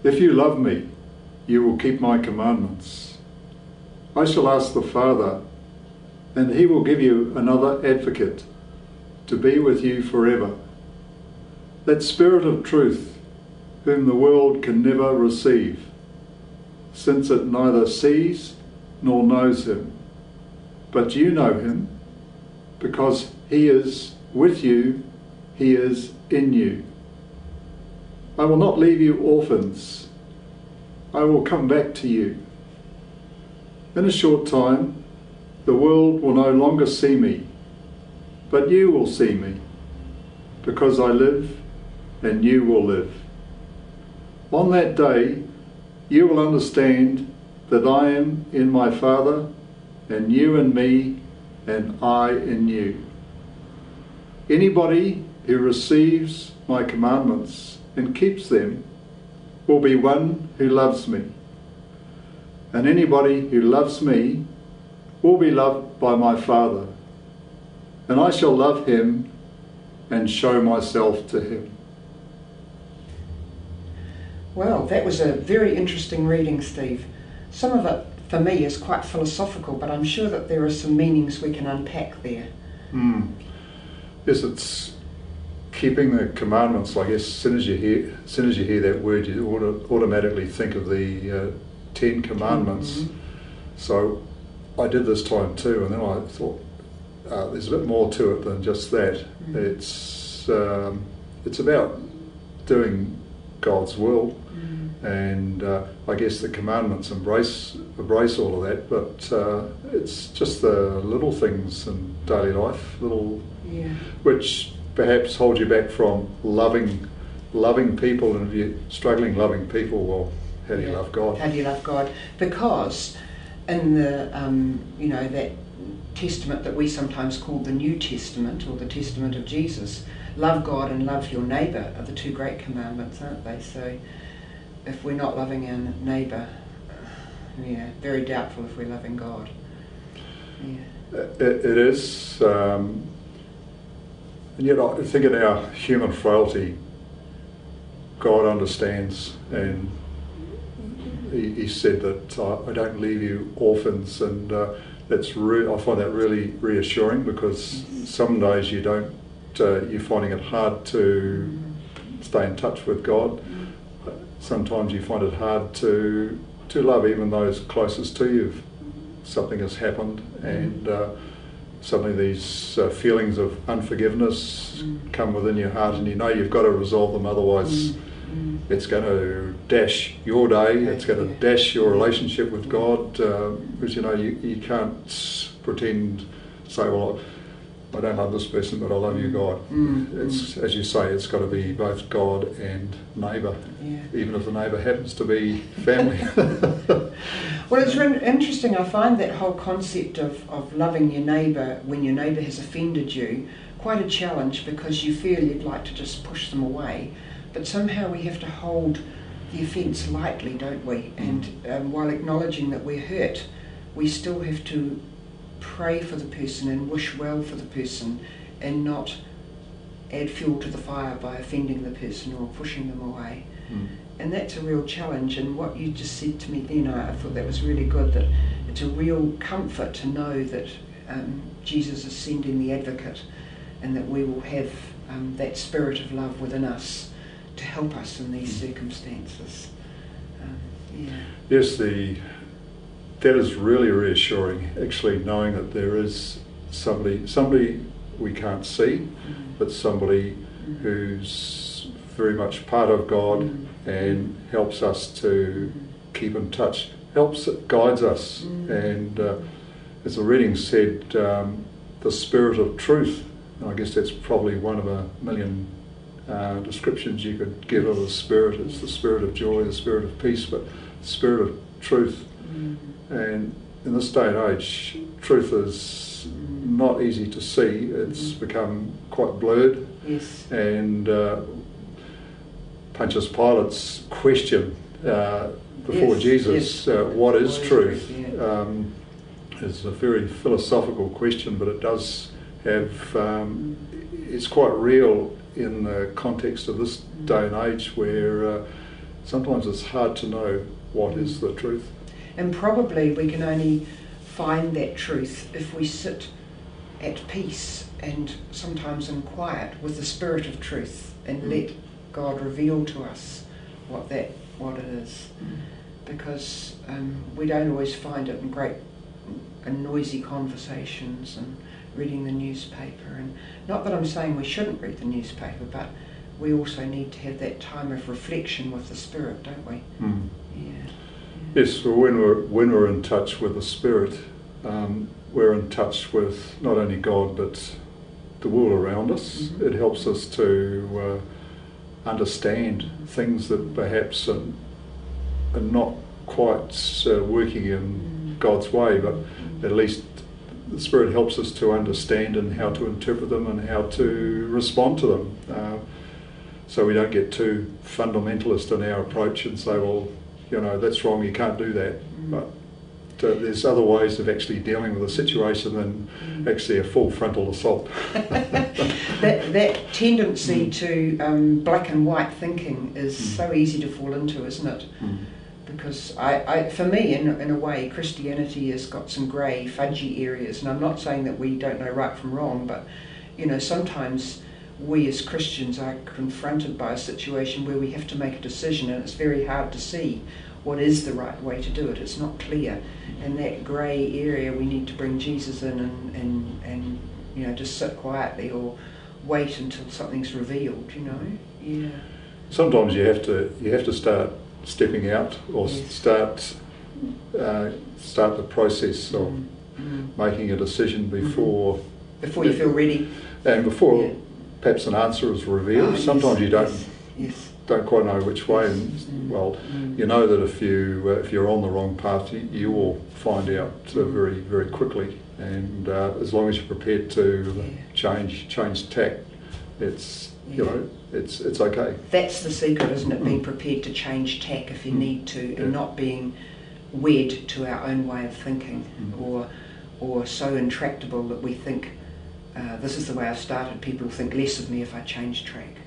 If you love me, you will keep my commandments. I shall ask the Father, and he will give you another advocate to be with you forever. That Spirit of truth, whom the world can never receive, since it neither sees nor knows him. But you know him, because he is with you, he is in you. I will not leave you orphans. I will come back to you. In a short time, the world will no longer see me, but you will see me, because I live and you will live. On that day, you will understand that I am in my Father, and you in me, and I in you. Anybody who receives my commandments and keeps them will be one who loves me. And anybody who loves me will be loved by my Father, and I shall love him and show myself to him. Well, that was a very interesting reading, Steve. Some of it, for me, is quite philosophical, but I'm sure that there are some meanings we can unpack there. Yes, it's keeping the commandments. I guess as soon as you hear that word, you automatically think of the 10 Commandments. Mm-hmm. So I did this time too, and then I thought there's a bit more to it than just that. Mm-hmm. It's about doing God's will, and I guess the commandments embrace all of that, but it's just the little things in daily life, which perhaps hold you back from loving people. And if you're struggling loving people, well, how do you love God? How do you love God? Because in the that testament that we sometimes call the New Testament, or the Testament of Jesus, love God and love your neighbour are the two great commandments, aren't they? So if we're not loving our neighbour, very doubtful if we're loving God. It is, and yet I think in our human frailty, God understands, and he said that I don't leave you orphans, and I find that really reassuring, because some days you're finding it hard to stay in touch with God. Sometimes you find it hard to love even those closest to you. Something has happened, and suddenly these feelings of unforgiveness come within your heart, and you know you've got to resolve them, otherwise it's going to dash your day, it's going to dash your relationship with God, because you can't pretend, say, well, I don't love this person, but I love you, God. It's, as you say, it's got to be both God and neighbour, even if the neighbour happens to be family. Well, it's really interesting. I find that whole concept of loving your neighbour when your neighbour has offended you quite a challenge, because you feel you'd like to just push them away, but somehow we have to hold the offence lightly, don't we? And while acknowledging that we're hurt, we still have to pray for the person and wish well for the person, and not add fuel to the fire by offending the person or pushing them away. And that's a real challenge. And what you just said to me then, I thought that was really good, that it's a real comfort to know that Jesus is sending the advocate, and that we will have that spirit of love within us to help us in these circumstances. Yes, that is really reassuring, actually, knowing that there is somebody we can't see, but somebody who's very much part of God and helps us to keep in touch, guides us. And as the reading said, the Spirit of truth, and I guess that's probably one of a million descriptions you could give of the Spirit. It's the Spirit of joy, the Spirit of peace, but the Spirit of truth. And in this day and age, truth is not easy to see. It's become quite blurred. Yes. And Pontius Pilate's question before Jesus, what is truth, is a very philosophical question, but it does have, it's quite real in the context of this day and age, where sometimes it's hard to know what is the truth. And probably we can only find that truth if we sit at peace and sometimes in quiet with the Spirit of truth and let God reveal to us what it is. Because we don't always find it in great and noisy conversations and reading the newspaper. And not that I'm saying we shouldn't read the newspaper, but we also need to have that time of reflection with the Spirit, don't we? Yeah. Yes, well, when we're in touch with the Spirit, we're in touch with not only God but the world around us. It helps us to understand things that perhaps are not quite working in God's way, but at least the Spirit helps us to understand and how to interpret them and how to respond to them. So we don't get too fundamentalist in our approach and say, well, that's wrong, you can't do that. But there's other ways of actually dealing with a situation than actually a full frontal assault. that tendency to black and white thinking is so easy to fall into, isn't it? Because for me, in a way, Christianity has got some grey, fudgy areas, and I'm not saying that we don't know right from wrong, but sometimes we as Christians are confronted by a situation where we have to make a decision, and it's very hard to see what is the right way to do it. It's not clear, and that grey area we need to bring Jesus in and just sit quietly or wait until something's revealed. Yeah. Sometimes you have to start stepping out or start the process of making a decision before you feel ready, and before perhaps an answer is revealed. Sometimes you don't quite know which way, and you know that if you're on the wrong path, you will find out very, very quickly. And as long as you're prepared to change tack, it's okay. That's the secret, isn't it? Being prepared to change tack if you need to, and not being wed to our own way of thinking, or so intractable that we think this is the way I've started. People think less of me if I change track.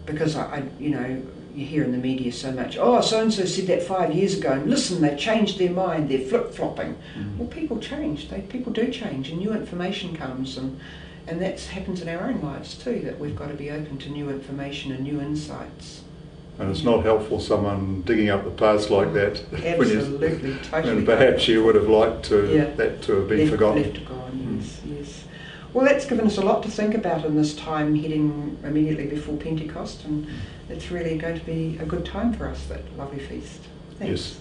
Because you hear in the media so much, oh, so-and-so said that 5 years ago, and listen, they've changed their mind, they're flip-flopping. Well, people change, people do change, and new information comes, and that happens in our own lives too, that we've got to be open to new information and new insights. And it's not helpful someone digging up the past like that. Absolutely, totally. And perhaps you would have liked that to have been forgotten. Left gone, yes. Well, that's given us a lot to think about in this time heading immediately before Pentecost, and it's really going to be a good time for us, that lovely feast. Thanks. Yes.